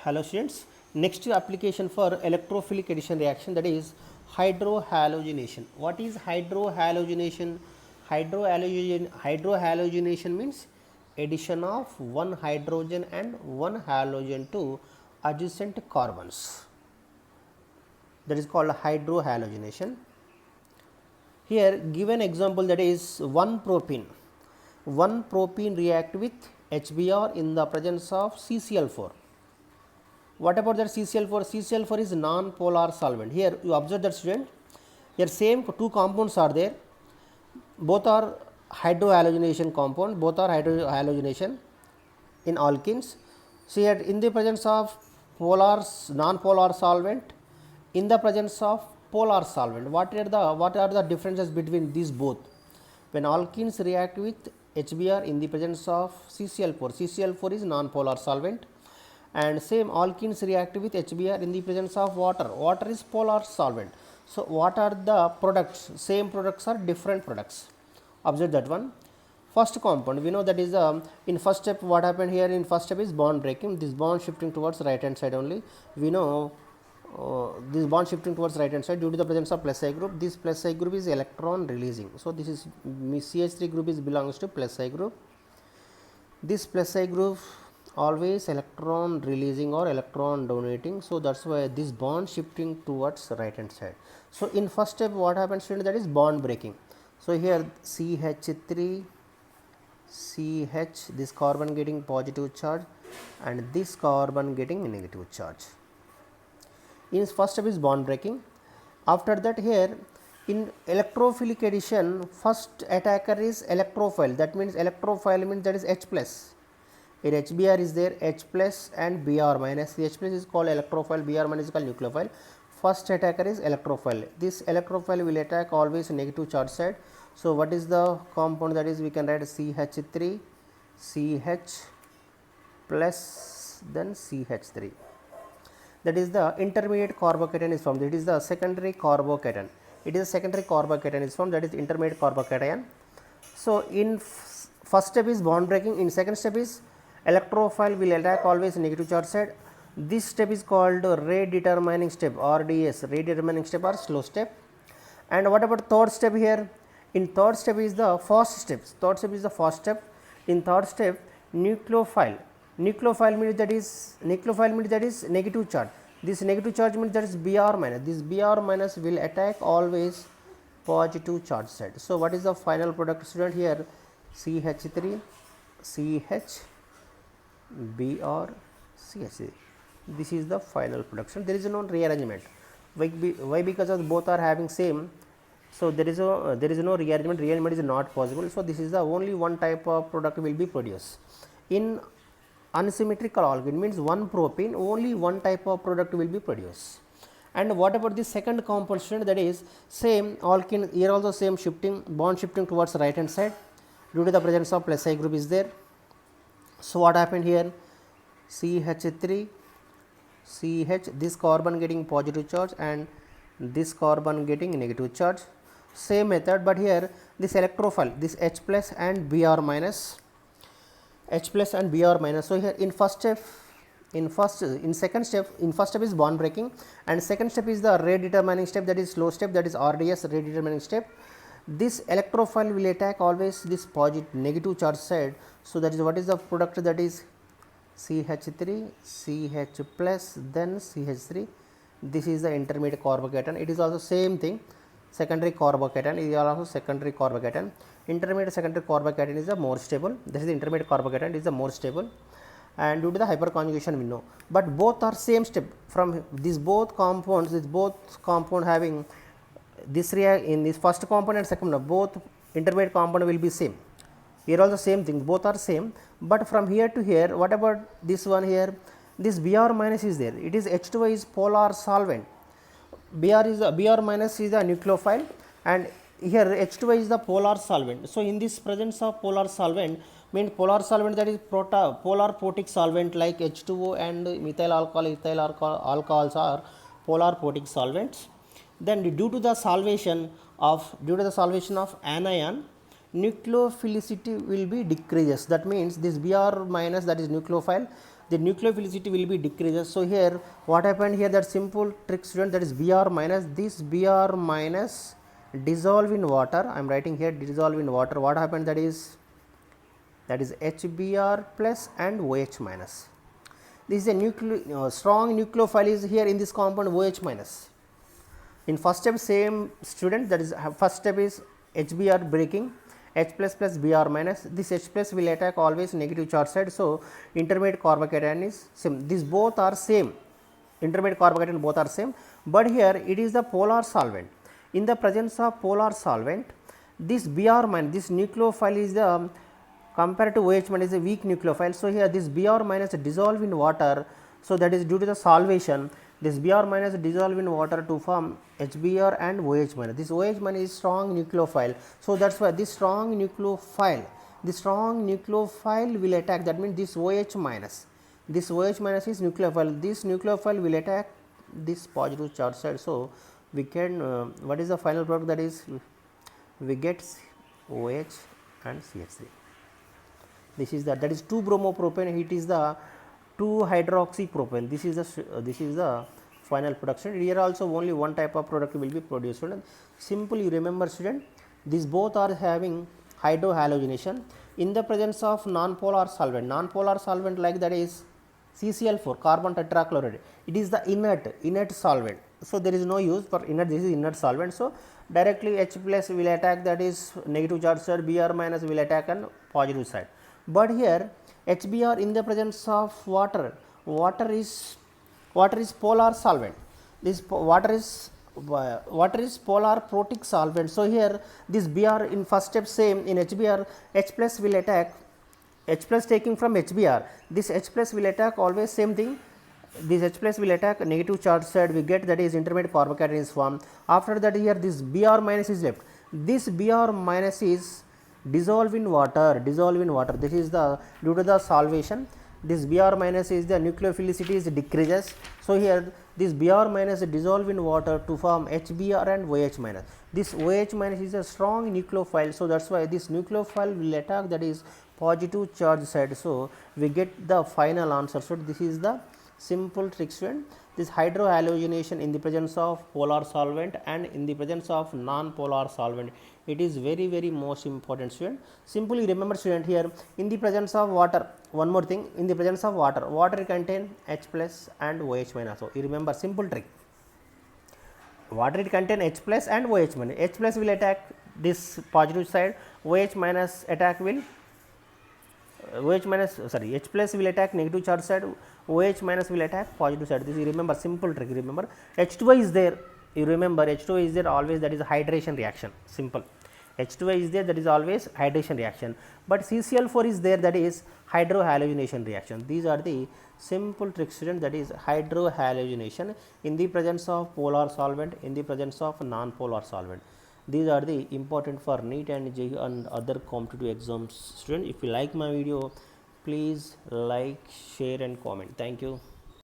Hello students, next application for electrophilic addition reaction, that is hydrohalogenation. What is hydrohalogenation? Hydrohalogenation means addition of one hydrogen and one halogen to adjacent carbons. That is called hydrohalogenation. Here given example, that is 1 propene. 1 propene react with HBr in the presence of CCl4. What about that CCl4? CCl4 is non-polar solvent. Here you observe that student, here same two compounds are there, both are hydrohalogenation compound, both are hydrohalogenation in alkenes. So here in the presence of non-polar solvent, in the presence of polar solvent, what are the differences between these both? When alkenes react with HBr in the presence of CCl4, CCl4 is non-polar solvent, and same alkenes react with HBr in the presence of water. Water is polar solvent. So what are the products? Same products are different products. Observe that one. First compound, we know that is in first step. What happened here in first step is bond breaking. This bond shifting towards right hand side only. We know this bond shifting towards right hand side due to the presence of plus I group. This plus I group is electron releasing. So this is CH3 group is belongs to plus I group. This plus I group always electron releasing or electron donating. So that's why this bond shifting towards right hand side. So in first step what happens, student, that is bond breaking. So here CH3 CH, this carbon getting positive charge and this carbon getting negative charge. In first step is bond breaking. After that, here in electrophilic addition, first attacker is electrophile. That means electrophile means that is H plus. In HBr is there H plus and Br minus. The H plus is called electrophile, Br minus is called nucleophile. First attacker is electrophile. This electrophile will attack always negative charge side. So what is the compound? That is, we can write CH3 CH plus then CH3. That is the intermediate carbocation is formed. It is the secondary carbocation. It is a secondary carbocation is formed, that is intermediate carbocation. So in first step is bond breaking. In second step is electrophile will attack always negative charge side. This step is called rate determining step, RDS, rate determining step or slow step. And what about third step here? In third step is the fast step. Third step is the fast step. In third step, nucleophile. Nucleophile means that is negative charge. This negative charge means that is Br minus. This Br minus will attack always positive charge side. So what is the final product, student? Here CH3 CH Br CH3. This is the final production. There is no rearrangement. Why? Because of both are having same. So there is no rearrangement. Rearrangement is not possible. So this is the only one type of product will be produced. In unsymmetrical alkene means 1 propene, only one type of product will be produced. And what about the second compound, student? That is same alkene, here also same shifting, bond shifting towards right hand side due to the presence of plus I group is there. So what happened here? CH3 CH, this carbon getting positive charge and this carbon getting negative charge. Same method, but here this electrophile, this H plus and Br minus. H plus and Br minus. So here in first step, in first step is bond breaking, and second step is the rate determining step, that is slow step, that is RDS, rate determining step. This electrophile will attack always this positive negative charge side. So that is what is the product, that is CH3 CH plus then CH3. This is the intermediate carbocation. It is also same thing, secondary carbocation. It is also secondary carbocation. Intermediate secondary carbocation is the more stable. This is the intermediate carbocation, it is the more stable, and due to the hyperconjugation we know. But both are same step. From these both compounds, having this in this first compound and second, both intermediate compound will be same. Here also same thing, both are same. But from here to here, what about this one here? This Br minus is there. It is H2O is polar solvent. Br minus is the nucleophile, and here H2O is the polar solvent. So in this presence of polar solvent, means polar solvent, that is polar protic solvent like H2O and methyl alcohols are polar protic solvents. Then due to the salvation of anion, nucleophilicity will be decreases. That means this Br minus, that is nucleophile, the nucleophilicity will be decreases. So here what happened here, that simple trick student, that is Br minus, this Br minus dissolve in water, I am writing here dissolve in water, what happened, that is HBr plus and OH minus. This is a strong nucleophile is here in this compound OH minus. In first step same student, that is first step is HBr breaking, H plus plus Br minus, this H plus will attack always negative charge side. So intermediate carbocation is same, these both are same, intermediate carbocation both are same, but here it is the polar solvent. In the presence of polar solvent, this Br minus, this nucleophile is the compared to OH minus is a weak nucleophile. So here this Br minus dissolve in water, so that is due to the solvation, this Br minus dissolve in water to form HBr and OH minus. This OH minus is strong nucleophile. So that's why this strong nucleophile will attack, that means this OH minus is nucleophile, this nucleophile will attack this positive charge side. So we can what is the final product, that is we get OH and CH3. This is that is 2 bromopropane, it is the 2 hydroxypropane. This is the final production. Here also only one type of product will be produced. Student, simply remember student, these both are having hydrohalogenation in the presence of non-polar solvent like that is CCl4, carbon tetrachloride. It is the inert solvent. So there is no use for inert, this is inert solvent. So directly H plus will attack, that is negative charge side, Br minus will attack on positive side. But here HBr in the presence of water is polar solvent. This water is polar protic solvent. So here this Br in first step same, in HBr H plus will attack, H plus taking from HBr, this H plus will attack always same thing, this H plus will attack negative charge side, we get that is intermediate carbocation is formed. After that here this Br minus is left, this Br minus is dissolve in water, this is the due to the solvation, this Br minus is the nucleophilicity is decreases. So here this Br minus dissolve in water to form HBr and OH minus. This OH minus is a strong nucleophile, so that's why this nucleophile will attack, that is positive charge side. So we get the final answer. So this is the simple trick student, this hydrohalogenation in the presence of polar solvent and in the presence of non-polar solvent, it is very most important student. Simply remember student, here in the presence of water, one more thing, in the presence of water contain H plus and OH minus. So you remember simple trick, water it contain H plus and OH minus, H plus will attack this positive side, OH minus attack will H plus will attack negative charge side, OH minus will attack positive side. This you remember simple trick. Remember H2O is there, you remember H2O is there always, that is a hydration reaction, simple. H2O is there, that is always hydration reaction, but CCl4 is there, that is hydrohalogenation reaction. These are the simple trick student, that is hydrohalogenation in the presence of polar solvent, in the presence of non-polar solvent. These are the important for NEET and JEE and other competitive exams. Student, if you like my video, please like, share and comment. Thank you.